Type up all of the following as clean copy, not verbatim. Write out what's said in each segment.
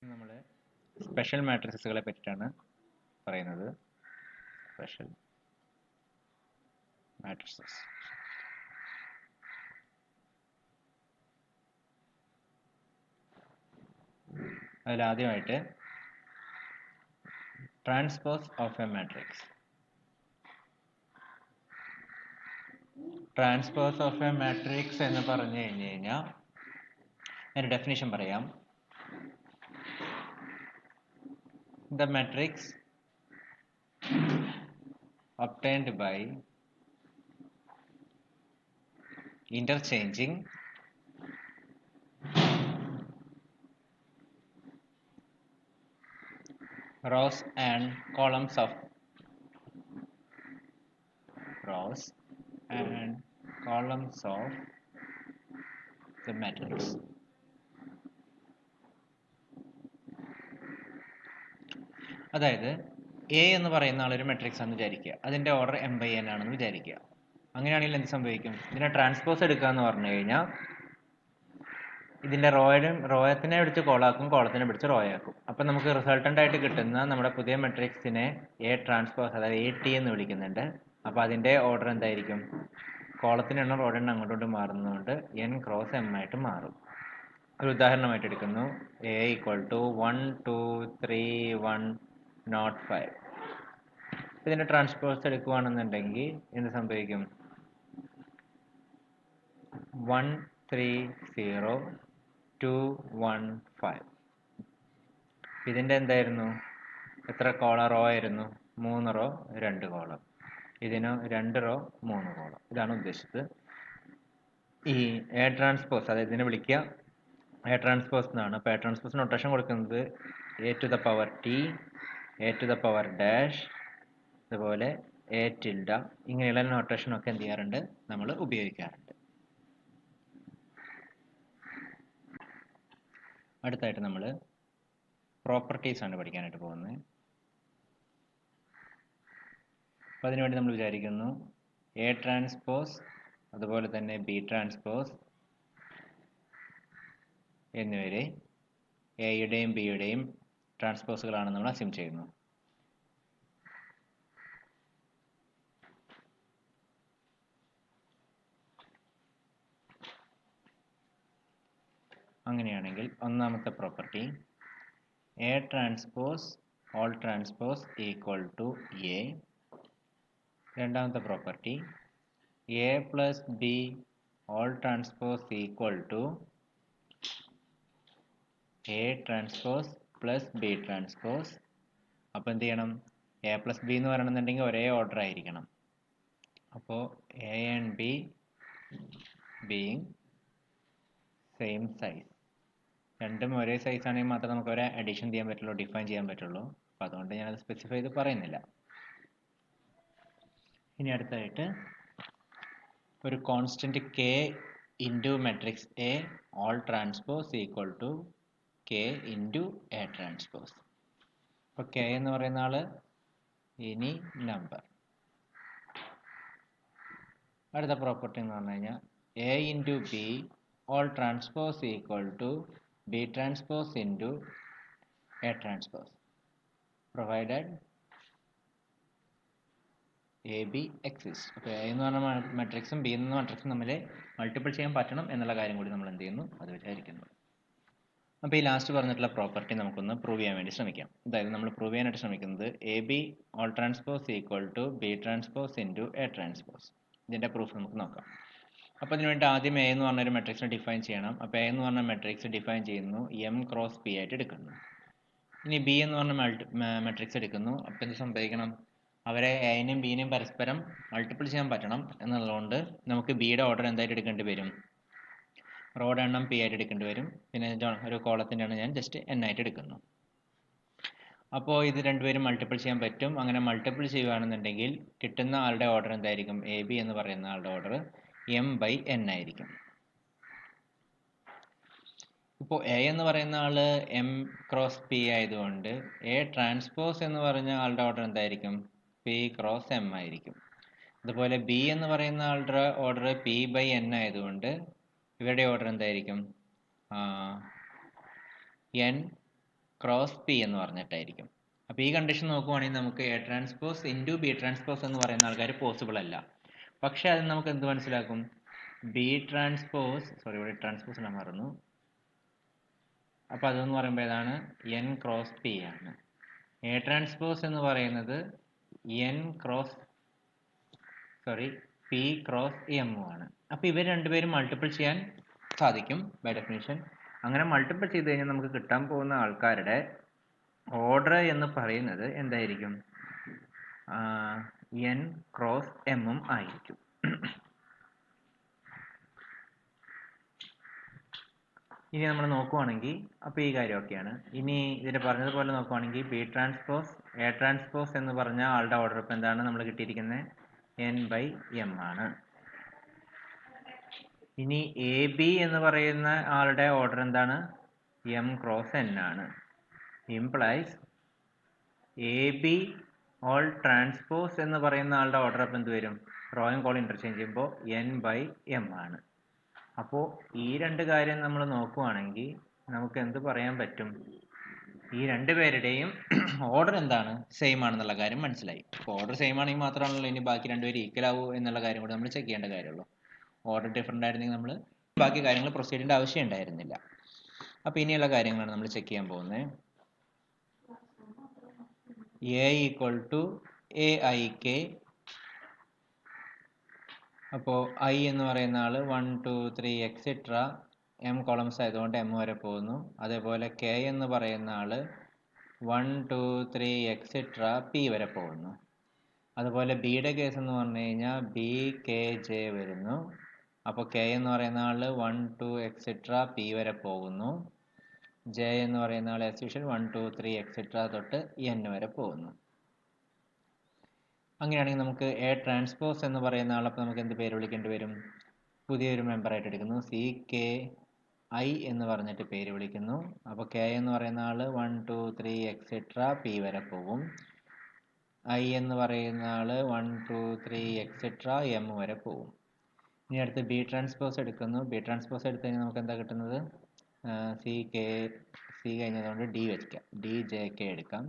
നമ്മൾ സ്പെഷ്യൽ മാട്രിക്സുകളെ പറ്റിയിട്ടാണ് പറയുന്നത്. Special matrices. അതിലാദ്യമായിട്ട് transpose of a matrix. Transpose of a matrix എന്ന് പറഞ്ഞു കഴിഞ്ഞാൽ അതിൻ്റെ ഡെഫിനിഷൻ പറയാം. The matrix obtained by interchanging rows and columns of the matrix. അതായത് എ എന്ന് പറയുന്ന ആളൊരു മെട്രിക്സ് ആണെന്ന് വിചാരിക്കുക. അതിൻ്റെ ഓർഡർ m/n ആണെന്ന് വിചാരിക്കുക. അങ്ങനെയാണെങ്കിൽ എന്ത് സംഭവിക്കും? ഇതിനെ ട്രാൻസ്പോസ് എടുക്കുക എന്ന് പറഞ്ഞു കഴിഞ്ഞാൽ ഇതിൻ്റെ റോയത്തിനെ പിടിച്ച് കോളാക്കും, കോളത്തിനെ പിടിച്ച് റോയാക്കും. അപ്പം നമുക്ക് റിസൾട്ടൻ്റ് ആയിട്ട് കിട്ടുന്ന നമ്മുടെ പുതിയ മെട്രിക്സിനെ എ ട്രാൻസ്പോസ്, അതായത് AT എന്ന് വിളിക്കുന്നുണ്ട്. അപ്പോൾ അതിൻ്റെ ഓർഡർ എന്തായിരിക്കും? കോളത്തിൻ്റെ എണ്ണം റോയുടെ എണ്ണം അങ്ങോട്ടും മാറുന്നതുകൊണ്ട് n ക്രോസ് m ആയിട്ട് മാറും. ഒരു ഉദാഹരണമായിട്ട് എടുക്കുന്നു. A = 1 2 3 1 0 5. ഇതിൻ്റെ ട്രാൻസ്പോസ് എടുക്കുകയാണെന്നുണ്ടെങ്കിൽ എന്ത് സംഭവിക്കും? 1 3 0 2 1 5. ഇതിൻ്റെ എന്തായിരുന്നു? എത്ര റോ ആയിരുന്നു? 3 റോ 2 കോളം. ഇതിന് 2 റോ 3 കോളം. ഇതാണ് ഉദ്ദേശിച്ചത്. ഈ എ ട്രാൻസ്പോസ്, അതായത് ഇതിനെ വിളിക്കുക എ ട്രാൻസ്പോസ് എന്നാണ്. അപ്പോൾ എ ട്രാൻസ്പോസ് നൊട്ടേഷൻ കൊടുക്കുന്നത് a⁻t, a⁻⁻, അതുപോലെ a tilde, ഇങ്ങനെയുള്ള നൊട്ടേഷനൊക്കെ എന്ത് ചെയ്യാറുണ്ട്? നമ്മൾ ഉപയോഗിക്കാറുണ്ട്. അടുത്തായിട്ട് നമ്മൾ പ്രോപ്പർട്ടീസ് ആണ് പഠിക്കാനായിട്ട് പോകുന്നത്. അപ്പോൾ അതിനുവേണ്ടി നമ്മൾ വിചാരിക്കുന്നു എ ട്രാൻസ്പോസ് അതുപോലെ തന്നെ ബി ട്രാൻസ്പോസ് എന്നിവരെ എയുടെയും ബിയുടെയും ട്രാൻസ്പോസുകളാണെന്ന് നമ്മൾ അസ്യൂം ചെയ്യുന്നു. അങ്ങനെയാണെങ്കിൽ ഒന്നാമത്തെ property A transpose whole transpose equal to A. രണ്ടാമത്തെ property A plus B whole transpose equal to A transpose plus B transpose. അപ്പോൾ എന്ത് ചെയ്യണം? എ പ്ലസ് ബി എന്ന് പറയണമെന്നുണ്ടെങ്കിൽ ഒരേ ഓർഡർ ആയിരിക്കണം. അപ്പോൾ A and B being same size, രണ്ടും ഒരേ സൈസ് ആണെങ്കിൽ മാത്രമേ നമുക്ക് ഒരു അഡീഷൻ ചെയ്യാൻ പറ്റുള്ളൂ, ഡിഫൈൻ ചെയ്യാൻ പറ്റുള്ളൂ. അപ്പോൾ അതുകൊണ്ട് ഞാനത് സ്പെസിഫൈ ചെയ്ത് പറയുന്നില്ല. ഇനി അടുത്തായിട്ട് ഒരു constant k into matrix A whole transpose equal to k into A transpose. അപ്പോൾ കെ എന്ന് പറയുന്ന ആള് ഇനി നമ്പർ. അടുത്ത പ്രോപ്പർട്ടി എന്ന് പറഞ്ഞു കഴിഞ്ഞാൽ A into B whole transpose equal to B transpose into A transpose provided A B exist. അപ്പോൾ എ എന്ന് പറഞ്ഞ മെട്രിക്സും ബി എന്ന മെട്രിക്സും തമ്മിൽ മൾട്ടിപ്പിൾ ചെയ്യാൻ പറ്റണം എന്നുള്ള കാര്യം കൂടി നമ്മൾ എന്ത് ചെയ്യുന്നു? അത് വിചാരിക്കുന്നു. അപ്പോൾ ഈ ലാസ്റ്റ് പറഞ്ഞിട്ടുള്ള പ്രോപ്പർട്ടി നമുക്കൊന്ന് പ്രൂവ് ചെയ്യാൻ വേണ്ടി ശ്രമിക്കാം. അതായത് നമ്മൾ പ്രൂവ് ചെയ്യാനായിട്ട് ശ്രമിക്കുന്നത് A B whole transpose equal to B transpose into A transpose. ഇതിൻ്റെ പ്രൂഫ് നമുക്ക് നോക്കാം. അപ്പോൾ അതിനുവേണ്ടി ആദ്യം എ എന്ന് പറഞ്ഞൊരു മെട്രിക്സിനെ ഡിഫൈൻ ചെയ്യണം. അപ്പോൾ എ എന്ന് പറഞ്ഞ മെട്രിക്സ് ഡിഫൈൻ ചെയ്യുന്നു എം ക്രോസ് പി ആയിട്ട് എടുക്കുന്നു. ഇനി ബി എന്ന് പറഞ്ഞ മെട്രിക്സ് എടുക്കുന്നു. അപ്പോൾ എന്ത് സംഭവിക്കണം? അവരെ എനെയും ബിനെയും പരസ്പരം മൾട്ടിപ്പിൾ ചെയ്യാൻ പറ്റണം എന്നുള്ളതുകൊണ്ട് നമുക്ക് ബിയുടെ ഓർഡർ എന്തായിട്ട് എടുക്കേണ്ടി വരും? റോയുടെ എണ്ണം പി ആയിട്ട് എടുക്കേണ്ടി വരും. പിന്നെ ഒരു കോളത്തിൻ്റെ എണ്ണം ഞാൻ ജസ്റ്റ് n ആയിട്ട് എടുക്കുന്നു. അപ്പോൾ ഇത് രണ്ടുപേരും മൾട്ടിപ്പിൾ ചെയ്യാൻ പറ്റും. അങ്ങനെ മൾട്ടിപ്പിൾ ചെയ്യുകയാണെന്നുണ്ടെങ്കിൽ കിട്ടുന്ന ആളുടെ ഓർഡർ എന്തായിരിക്കും? എ ബി എന്ന് പറയുന്ന ആളുടെ ഓർഡർ m/n ആയിരിക്കും. ഇപ്പോൾ എ എന്ന് പറയുന്ന ആള് എം ക്രോസ് പി ആയതുകൊണ്ട് എ ട്രാൻസ്പോസ് എന്ന് പറഞ്ഞ ആളുടെ ഓർഡർ എന്തായിരിക്കും? പി ക്രോസ് എം ആയിരിക്കും. അതുപോലെ ബി എന്ന് പറയുന്ന ആളുടെ ഓർഡർ p/n ആയതുകൊണ്ട് ഇവരുടെ ഓർഡർ എന്തായിരിക്കും? n ക്രോസ് പി എന്ന് പറഞ്ഞിട്ടായിരിക്കും. അപ്പോൾ ഈ കണ്ടീഷൻ നോക്കുവാണെങ്കിൽ നമുക്ക് A transpose into B transpose എന്ന് പറയുന്ന ആൾക്കാർ പോസിബിൾ അല്ല. പക്ഷേ അത് നമുക്ക് എന്ത് മനസ്സിലാക്കും? ബി ട്രാൻസ്പോസ്, സോറി ഇവിടെ ട്രാൻസ്പോസ് ഞാൻ മറന്നു. അപ്പോൾ അതെന്ന് പറയുമ്പോൾ ഏതാണ്? എൻ ക്രോസ് പി ആണ്. എ ട്രാൻസ്പോസ് എന്ന് പറയുന്നത് പി ക്രോസ് എം ആണ്. അപ്പോൾ ഇവർ രണ്ടുപേരും മൾട്ടിപ്പിൾ ചെയ്യാൻ സാധിക്കും ബൈ ഡെഫിനിഷൻ. അങ്ങനെ മൾട്ടിപ്പിൾ ചെയ്ത് കഴിഞ്ഞാൽ നമുക്ക് കിട്ടാൻ പോകുന്ന ആൾക്കാരുടെ ഓർഡർ എന്ന് പറയുന്നത് എന്തായിരിക്കും? എൻ ക്രോസ് എമ്മും ആയിരിക്കും. ഇനി നമ്മൾ നോക്കുവാണെങ്കിൽ അപ്പോൾ ഈ കാര്യമൊക്കെയാണ്. ഇനി ഇതിൽ പറഞ്ഞതുപോലെ നോക്കുവാണെങ്കിൽ ബി ട്രാൻസ്പോസ് എ ട്രാൻസ്പോസ് എന്ന് പറഞ്ഞ ആളുടെ ഓർഡർ ഇപ്പോൾ എന്താണ് നമ്മൾ കിട്ടിയിരിക്കുന്നത്? എൻ ബൈ എം ആണ്. ഇനി എ ബി എന്ന് പറയുന്ന ആളുടെ ഓർഡർ എന്താണ്? എം ക്രോസ് എൻ ആണ്. Implies A B whole transpose എന്ന് പറയുന്ന ആളുടെ ഓർഡർ അപ്പം എന്ത് വരും? റോയും കോളും ഇൻ്റർചേഞ്ച് ചെയ്യുമ്പോൾ എൻ ബൈ എം ആണ്. അപ്പോൾ ഈ രണ്ട് കാര്യം നമ്മൾ നോക്കുവാണെങ്കിൽ നമുക്ക് എന്ത് പറയാൻ പറ്റും? ഈ രണ്ട് പേരുടെയും ഓർഡർ എന്താണ്? സെയിം ആണെന്നുള്ള കാര്യം മനസ്സിലായി. അപ്പോൾ ഓർഡർ സെയിം ആണെങ്കിൽ മാത്രമാണല്ലോ ഇനി ബാക്കി രണ്ടുപേരും ഈക്വൽ ആവൂ എന്നുള്ള കാര്യം കൂടെ നമ്മൾ ചെക്ക് ചെയ്യേണ്ട കാര്യമുള്ളൂ. ഓർഡർ ഡിഫറെൻ്റ് ആയിരുന്നെങ്കിൽ നമ്മൾ ബാക്കി കാര്യങ്ങൾ പ്രൊസീഡ് ചെയ്യേണ്ട ആവശ്യം ഉണ്ടായിരുന്നില്ല. അപ്പോൾ ഇനിയുള്ള കാര്യങ്ങളാണ് നമ്മൾ ചെക്ക് ചെയ്യാൻ പോകുന്നത്. A equal to A I K. അപ്പോൾ ഐ എന്ന് പറയുന്ന ആൾ 1 2 3 എക്സെട്ര എം കോളംസ് ആയതുകൊണ്ട് എം വരെ പോകുന്നു. അതേപോലെ കെ എന്ന് പറയുന്ന ആൾ 1 2 3 എക്സെട്ര പി വരെ പോകുന്നു. അതുപോലെ ബിയുടെ കേസ് എന്ന് പറഞ്ഞു കഴിഞ്ഞാൽ ബി കെ ജെ വരുന്നു. അപ്പോൾ കെ എന്ന് പറയുന്ന ആൾ 1 2 എക്സെട്ര പി വരെ പോകുന്നു. ജെ എന്ന് പറയുന്ന ആൾ ആസ് യൂഷ്വൽ 1 2 3 എക്സെട്ര തൊട്ട് എൻ വരെ പോകുന്നു. അങ്ങനെയാണെങ്കിൽ നമുക്ക് എ ട്രാൻസ്പോസ് എന്ന് പറയുന്ന ആളപ്പോൾ നമുക്ക് എന്ത് പേര് വിളിക്കേണ്ടി വരും? പുതിയൊരു മെമ്പറായിട്ട് എടുക്കുന്നു. സി കെ ഐ എന്ന് പറഞ്ഞിട്ട് പേര് വിളിക്കുന്നു. അപ്പോൾ കെ എന്ന് പറയുന്ന ആൾ 1 2 3 എക്സെട്ര പി വരെ പോകും. ഐ എന്ന് പറയുന്ന ആൾ 1 2 3 എക്സെട്ര എം വരെ പോകും. ഇനി അടുത്ത് ബി ട്രാൻസ്പോസ് എടുക്കുന്നു. ബി ട്രാൻസ്പോസ് എടുത്തു കഴിഞ്ഞാൽ നമുക്ക് എന്താ കിട്ടുന്നത്? സി കഴിഞ്ഞതുകൊണ്ട് ഡി വെക്കാം. ഡി ജെ കെ എടുക്കാം.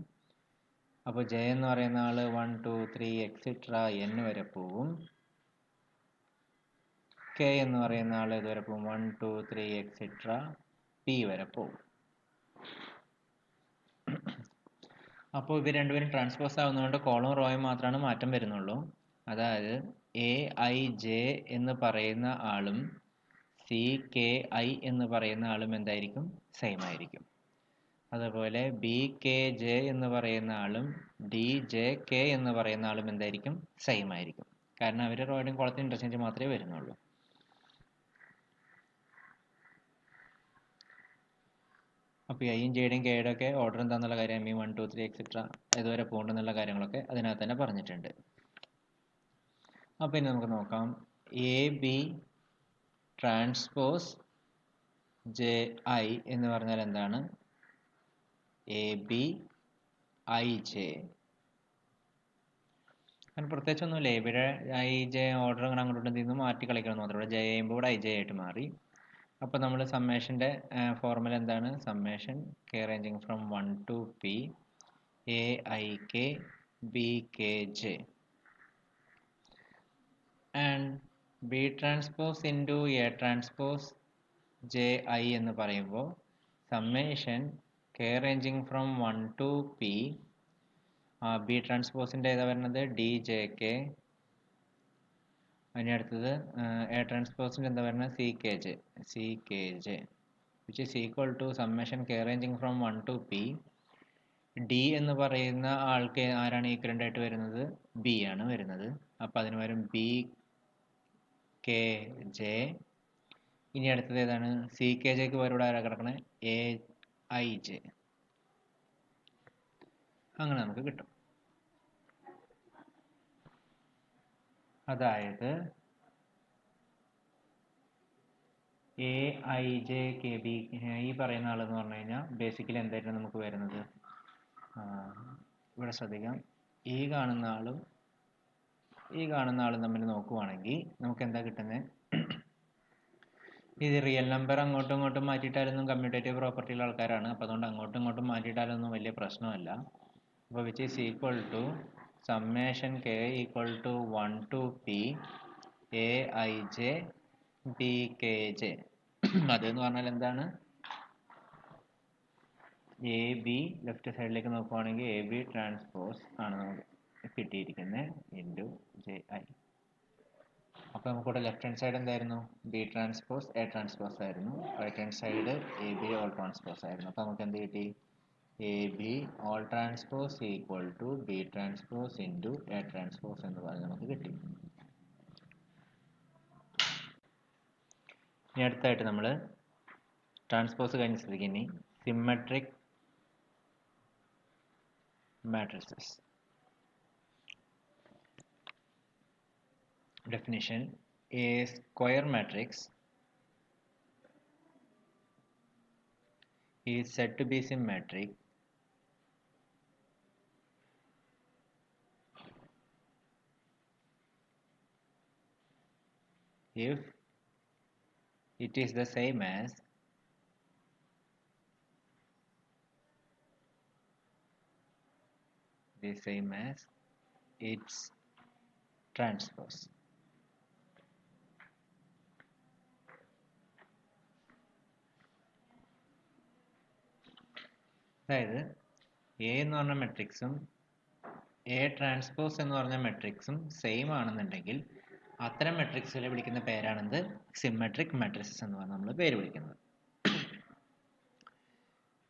അപ്പോൾ ജെ എന്ന് പറയുന്ന ആൾ 1 2 3 എക്സെട്ര എൻ വരെ പോകും. കെ എന്ന് പറയുന്ന ആൾ ഇതുവരെ പോകും 1 2 3 എക്സെട്ര പി വരെ പോകും. അപ്പോൾ ഇവർ രണ്ടുപേരും ട്രാൻസ്പോസ് ആവുന്നതുകൊണ്ട് കോളും റോയും മാത്രമാണ് മാറ്റം വരുന്നുള്ളൂ. അതായത് എ ഐ ജെ എന്ന് പറയുന്ന ആളും സി കെ ഐ എന്ന് പറയുന്ന ആളും എന്തായിരിക്കും? സെയിം ആയിരിക്കും. അതുപോലെ ബി കെ ജെ എന്ന് പറയുന്ന ആളും ഡി ജെ കെ എന്ന് പറയുന്ന ആളും എന്തായിരിക്കും? സെയിം ആയിരിക്കും. കാരണം അവർ റോയുടെയും കോളത്തിനും ഇൻ്റർചേഞ്ച് മാത്രമേ വരുന്നുള്ളൂ. അപ്പോൾ ഐയും ജെയുടെയും കെയുടെ ഒക്കെ ഓർഡർ എന്താണെന്നുള്ള കാര്യം ഈ 1 2 3 എക്സെട്ര ഇതുവരെ പോകണ്ടെന്നുള്ള കാര്യങ്ങളൊക്കെ അതിനകത്ത് തന്നെ പറഞ്ഞിട്ടുണ്ട്. അപ്പോൾ ഇനി നമുക്ക് നോക്കാം. A B transpose J I എന്ന് പറഞ്ഞാൽ എന്താണ്? A B I J. അങ്ങനെ പ്രത്യേകിച്ചൊന്നുമില്ല. എ ബിയുടെ ഐ ജെ ഓർഡർ അങ്ങനെ അങ്ങോട്ടും എന്ത് ചെയ്യുന്നു? മാറ്റി കളിക്കണം മാത്രമേ. ഇവിടെ ജെ ചെയ്യുമ്പോൾ ഇവിടെ ഐ ജെ ആയിട്ട് മാറി. അപ്പോൾ നമ്മൾ സമ്മേഷൻ്റെ ഫോർമുല എന്താണ്? Summation K ranging from 1 to p A I K B K J and B transpose into A transpose J I എന്ന് പറയുമ്പോൾ summation K ranging from 1 to p B ട്രാൻസ്പോസിൻ്റെ ഏതാ വരുന്നത്? D J K. അതിന് അടുത്തത് A ട്രാൻസ്പോസിൻ്റെ എന്താ വരുന്നത്? C K J which is equal to summation K ranging from 1 to p. D എന്ന് പറയുന്ന ആൾക്ക് ആരാണ് ഈക്വലൻ്റ് ആയിട്ട് വരുന്നത്? ബി ആണ് വരുന്നത്. അപ്പോൾ അതിന് പകരം ബി കെ ജെ. ഇനി അടുത്തത് ഏതാണ്? സി കെ ജെക്ക് പകരം ഇവിടെ ആരാ കിടക്കണേ? A I J. അങ്ങനെ നമുക്ക് കിട്ടും. അതായത് A I J K B ഈ പറയുന്ന ആളെന്ന് പറഞ്ഞു കഴിഞ്ഞാൽ ബേസിക്കലി എന്തായിരുന്നു നമുക്ക് വരുന്നത്? ഇവിടെ ശ്രദ്ധിക്കാം. ഈ കാണുന്ന ആളും തമ്മിൽ നോക്കുവാണെങ്കിൽ നമുക്ക് എന്താ കിട്ടുന്നത്? ഇത് റിയൽ നമ്പർ അങ്ങോട്ടും ഇങ്ങോട്ടും മാറ്റിയിട്ടാലൊന്നും കമ്മ്യൂട്ടേറ്റീവ് പ്രോപ്പർട്ടിയുള്ള ആൾക്കാരാണ്. അപ്പോൾ അതുകൊണ്ട് അങ്ങോട്ടും ഇങ്ങോട്ടും മാറ്റിയിട്ടാലൊന്നും വലിയ പ്രശ്നമല്ല. അപ്പോൾ which is equal to summation k equal to 1 to p aij bkj. അതെന്ന് പറഞ്ഞാൽ എന്താണ്? എ ബി ലെഫ്റ്റ് സൈഡിലേക്ക് നോക്കുവാണെങ്കിൽ എ ബി ട്രാൻസ്പോസ് ആണ് നമുക്ക് കിട്ടിയിരിക്കുന്നത് ഇൻറ്റു ജെ ഐ. അപ്പോൾ നമുക്കിവിടെ ലെഫ്റ്റ് ഹാൻഡ് സൈഡ് എന്തായിരുന്നു? ബി ട്രാൻസ്പോസ് എ ട്രാൻസ്പോസ് ആയിരുന്നു. Right hand side A B whole transpose ആയിരുന്നു. അപ്പോൾ നമുക്ക് എന്ത് കിട്ടി? A B whole transpose equal to B transpose into A transpose എന്ന് പറഞ്ഞ് നമുക്ക് കിട്ടി. ഇനി അടുത്തായിട്ട് നമ്മൾ ട്രാൻസ്പോസ് കഴിഞ്ഞ സ്ഥിതിക്ക് ഇനി symmetric matrices. Definition: a square matrix is said to be symmetric if it is the same as its transpose. അതായത് എ എന്ന് പറഞ്ഞ മെട്രിക്സും എ ട്രാൻസ്പോസ് എന്ന് പറഞ്ഞ മെട്രിക്സും സെയിം ആണെന്നുണ്ടെങ്കിൽ അത്തരം മെട്രിക്സുകളെ വിളിക്കുന്ന പേരാണെന്ത്? സിമെട്രിക് മാട്രിസസ് എന്ന് പറഞ്ഞ് നമ്മൾ പേര് വിളിക്കുന്നത്.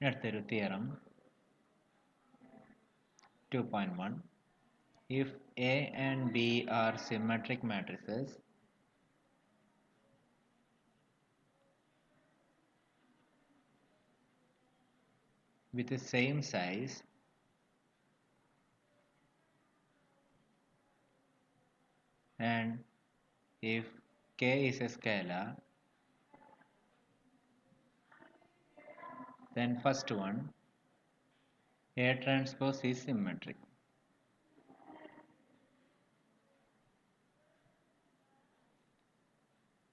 അടുത്തൊരു theorem 2.1. If A and B are symmetric matrices, with the same size, and if K is a scalar, then first one, A transpose is symmetric.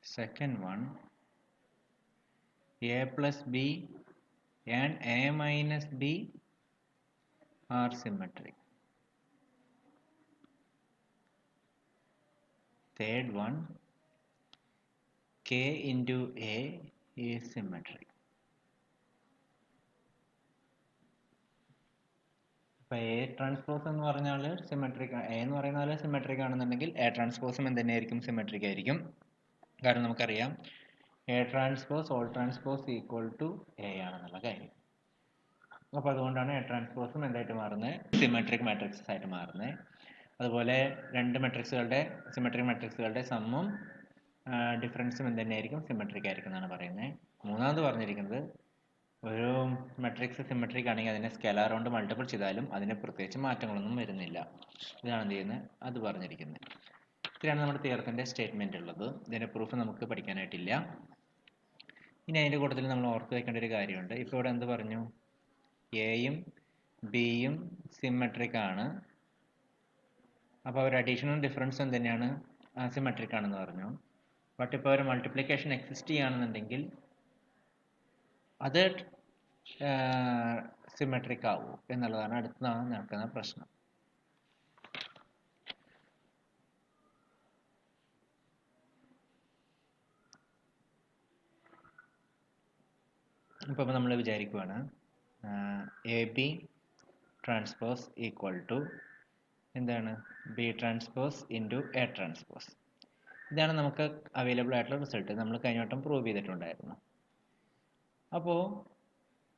Second one, A plus B and A minus B are symmetric. Third one, K into A is symmetric. അപ്പോൾ A transpose എന്ന് പറഞ്ഞാൽ symmetric, A എന്ന് പറയുന്ന symmetric ആണെന്നുണ്ടെങ്കിൽ A ട്രാൻസ്പോസും എന്തുതന്നെയായിരിക്കും? Symmetric ആയിരിക്കും. കാരണം നമുക്കറിയാം A transpose whole transpose equal to A ആണെന്നുള്ള കാര്യം. അപ്പോൾ അതുകൊണ്ടാണ് എ ട്രാൻസ്പോസും എന്തായിട്ട് മാറുന്നത്? സിമെട്രിക് മാട്രിക്സസ് ആയിട്ട് മാറുന്നത്. അതുപോലെ രണ്ട് മെട്രിക്സുകളുടെ സിമെട്രിക് മെട്രിക്സുകളുടെ സമ്മും ഡിഫറൻസും എന്തുതന്നെയായിരിക്കും? സിമെട്രിക് ആയിരിക്കും എന്നാണ് പറയുന്നത്. മൂന്നാമത് പറഞ്ഞിരിക്കുന്നത് ഒരു മെട്രിക്സ് സിമെട്രിക് ആണെങ്കിൽ അതിനെ സ്കെലാർ കൊണ്ട് മൾട്ടിപ്പിൾ ചെയ്താലും അതിന് പ്രത്യേകിച്ച് മാറ്റങ്ങളൊന്നും വരുന്നില്ല. ഇതാണ് എന്ത് ചെയ്യുന്നത്? അത് പറഞ്ഞിരിക്കുന്നത്. ഇത്രയാണ് നമ്മുടെ തിയറത്തിൻ്റെ സ്റ്റേറ്റ്മെൻ്റ് ഉള്ളത്. ഇതിൻ്റെ പ്രൂഫ് നമുക്ക് പഠിക്കാനായിട്ടില്ല. ഇനി അതിൻ്റെ കൂട്ടത്തിൽ നമ്മൾ ഓർത്ത് വെക്കേണ്ട ഒരു കാര്യമുണ്ട്. ഇപ്പോൾ ഇവിടെ എന്ത് പറഞ്ഞു? എയും ബിയും സിമെട്രിക് ആണ്. അപ്പോൾ ഒരു അഡീഷണൽ ഡിഫറൻസ് എന്തുതന്നെയാണ്? സിമെട്രിക് ആണെന്ന് പറഞ്ഞു. ബട്ട് ഇപ്പോൾ ഒരു മൾട്ടിപ്ലിക്കേഷൻ എക്സിസ്റ്റ് ചെയ്യുകയാണെന്നുണ്ടെങ്കിൽ അത് സിമെട്രിക് ആവും എന്നുള്ളതാണ് അടുത്ത നടക്കുന്ന പ്രശ്നം. ഇപ്പോൾ നമ്മൾ വിചാരിക്കുവാണ് A B transpose equal to എന്താണ്? B transpose into A transpose. ഇതാണ് നമുക്ക് അവൈലബിൾ ആയിട്ടുള്ള റിസൾട്ട്. നമ്മൾ കഴിഞ്ഞ വട്ടം പ്രൂവ് ചെയ്തിട്ടുണ്ടായിരുന്നു. അപ്പോൾ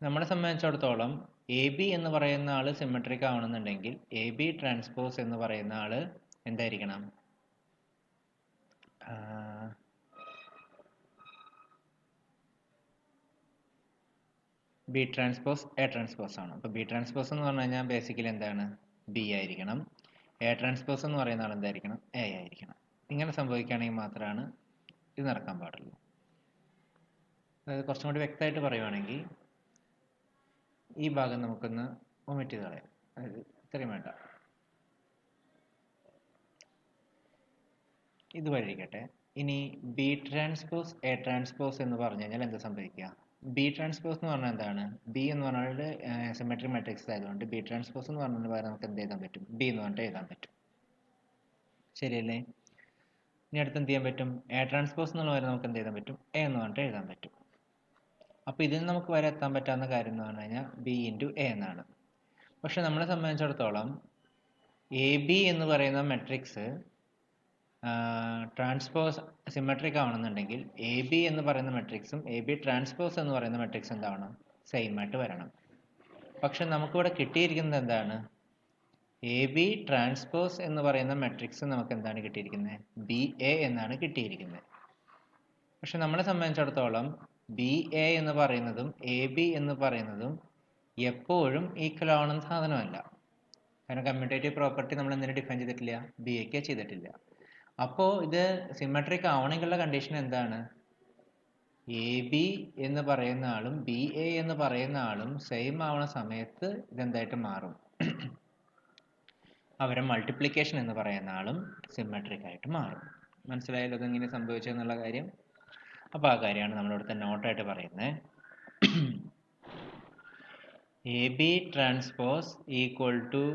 നമ്മളെ സംബന്ധിച്ചിടത്തോളം എ ബി എന്ന് പറയുന്ന ആൾ സിമെട്രിക് ആവണമെന്നുണ്ടെങ്കിൽ എ ബി ട്രാൻസ്പോസ് എന്ന് പറയുന്ന ആൾ എന്തായിരിക്കണം? ബി ട്രാൻസ്പോസ് എ ട്രാൻസ്പോസ് ആണ്. അപ്പോൾ ബി ട്രാൻസ്പോസ് എന്ന് പറഞ്ഞു കഴിഞ്ഞാൽ ബേസിക്കലി എന്താണ്? ബി ആയിരിക്കണം. എ ട്രാൻസ്പോസ് എന്ന് പറയുന്ന ആൾ എന്തായിരിക്കണം? എ ആയിരിക്കണം. ഇങ്ങനെ സംഭവിക്കുകയാണെങ്കിൽ മാത്രമാണ് ഇത് നടക്കാൻ പാടുള്ളൂ. അതായത് കുറച്ചും കൂടി വ്യക്തമായിട്ട് പറയുവാണെങ്കിൽ ഈ ഭാഗം നമുക്കൊന്ന് ഒമിറ്റ് ചെയ്ത് കളയാം. അതായത് ഇത്രയും വേണ്ട, ഇത് വഴിയിരിക്കട്ടെ. ഇനി ബി ട്രാൻസ്പോസ് എ ട്രാൻസ്പോസ് എന്ന് പറഞ്ഞു കഴിഞ്ഞാൽ എന്താ സംഭവിക്കുക? ബി ട്രാൻസ്പോസ് എന്ന് പറഞ്ഞാൽ എന്താണ്? ബി എന്ന് പറഞ്ഞാൽ സിമെട്രിക് മാട്രിക്സ് ആയതുകൊണ്ട് ബി ട്രാൻസ്പോസ് എന്ന് പറഞ്ഞതിന് പകരം നമുക്ക് എന്ത് എഴുതാൻ പറ്റും? ബി എന്ന് പറഞ്ഞിട്ട് എഴുതാൻ പറ്റും. ശരിയല്ലേ? ഇനി അടുത്ത് എന്ത് ചെയ്യാൻ പറ്റും? എ ട്രാൻസ്പോസ് എന്നുള്ള പകരം നമുക്ക് എന്ത് എഴുതാൻ പറ്റും? എ എന്ന് പറഞ്ഞിട്ട് എഴുതാൻ പറ്റും. അപ്പോൾ ഇതിൽ നമുക്ക് വരെ എത്താൻ പറ്റാവുന്ന കാര്യം എന്ന് പറഞ്ഞു കഴിഞ്ഞാൽ ബി ഇൻറ്റു എ എന്നാണ്. പക്ഷെ നമ്മളെ സംബന്ധിച്ചിടത്തോളം എ ബി എന്ന് പറയുന്ന മെട്രിക്സ് ട്രാൻസ്പോസ് സിമെട്രിക് ആവണമെന്നുണ്ടെങ്കിൽ എ ബി എന്ന് പറയുന്ന മെട്രിക്സും എ ബി ട്രാൻസ്പോസ് എന്ന് പറയുന്ന മെട്രിക്സ് എന്താവണം? സെയിം ആയിട്ട് വരണം. പക്ഷെ നമുക്കിവിടെ കിട്ടിയിരിക്കുന്നത് എന്താണ്? എ ബി ട്രാൻസ്പോസ് എന്ന് പറയുന്ന മെട്രിക്സ് നമുക്ക് എന്താണ് കിട്ടിയിരിക്കുന്നത്? ബി എ എന്നാണ് കിട്ടിയിരിക്കുന്നത്. പക്ഷെ നമ്മളെ സംബന്ധിച്ചിടത്തോളം ബി എ എന്ന് പറയുന്നതും എ ബി എന്ന് പറയുന്നതും എപ്പോഴും ഈക്വൽ ആവണമെന്ന സാധനമല്ല. കാരണം കമ്മ്യൂട്ടേറ്റീവ് പ്രോപ്പർട്ടി നമ്മൾ എന്തിനു ഡിഫൈൻ ചെയ്തിട്ടില്ല? ബി എക്ക് ചെയ്തിട്ടില്ല. അപ്പോൾ ഇത് സിമെട്രിക് ആവണമെങ്കിലുള്ള കണ്ടീഷൻ എന്താണ്? എ ബി എന്ന് പറയുന്ന ആളും ബി എ എന്ന് പറയുന്ന ആളും സെയിം ആവുന്ന സമയത്ത് ഇതെന്തായിട്ട് മാറും? അവരെ മൾട്ടിപ്ലിക്കേഷൻ എന്ന് പറയുന്ന ആളും സിമെട്രിക് ആയിട്ട് മാറും. മനസ്സിലായല്ലോ ഇതെങ്ങനെ സംഭവിച്ചെന്നുള്ള കാര്യം? അപ്പോൾ ആ കാര്യമാണ് നമ്മളിവിടുത്തെ നോട്ടായിട്ട് പറയുന്നത്. A B transpose equal to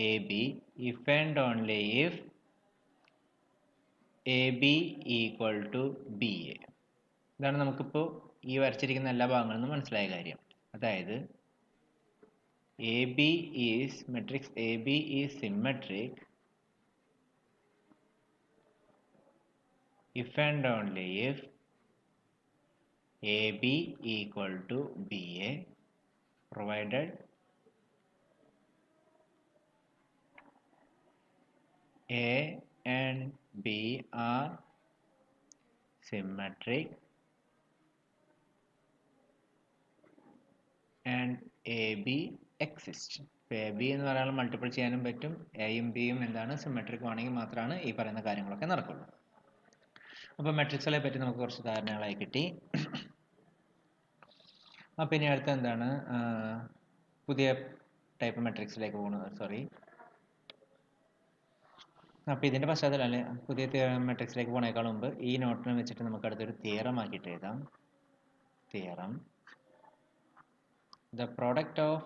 A B if and only if A B equal to B A. ഇതാണ് നമുക്കിപ്പോൾ ഈ വരച്ചിരിക്കുന്ന എല്ലാ ഭാഗങ്ങളിൽ നിന്നും മനസ്സിലായ കാര്യം. അതായത് A B is matrix A B is symmetric if and only if AB equal to BA provided A and B are symmetric and AB exists. AB എന്ന് പറയുന്നത് മൾട്ടിപ്പിൾ ചെയ്യാനും പറ്റും. എയും ബിയും എന്താണ് സിമെട്രിക് ആണെങ്കിൽ മാത്രമാണ് ഈ പറയുന്ന കാര്യങ്ങളൊക്കെ നടക്കുള്ളൂ. അപ്പോൾ മെട്രിക്സുകളെ പറ്റി നമുക്ക് കുറച്ച് ധാരണകളായി കിട്ടി. അപ്പോൾ ഇനി അടുത്ത എന്താണ്? പുതിയ ടൈപ്പ് മെട്രിക്സിലേക്ക് പോകുന്നത്. അപ്പോൾ ഇതിൻ്റെ പശ്ചാത്തലം അല്ലെ പുതിയ മെട്രിക്സിലേക്ക് പോകുന്നതിനേക്കാൾ മുമ്പ് ഈ നോട്ടിനെ വെച്ചിട്ട് നമുക്ക് അടുത്തൊരു തിയറം ആക്കിയിട്ട് എഴുതാം. Theorem: the product of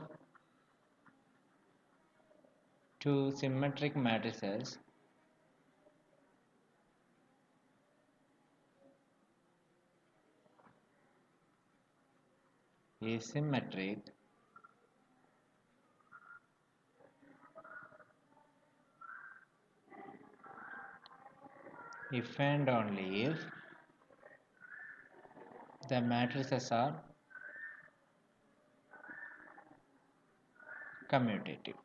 two symmetric matrices is symmetric if and only if the matrices are commutative.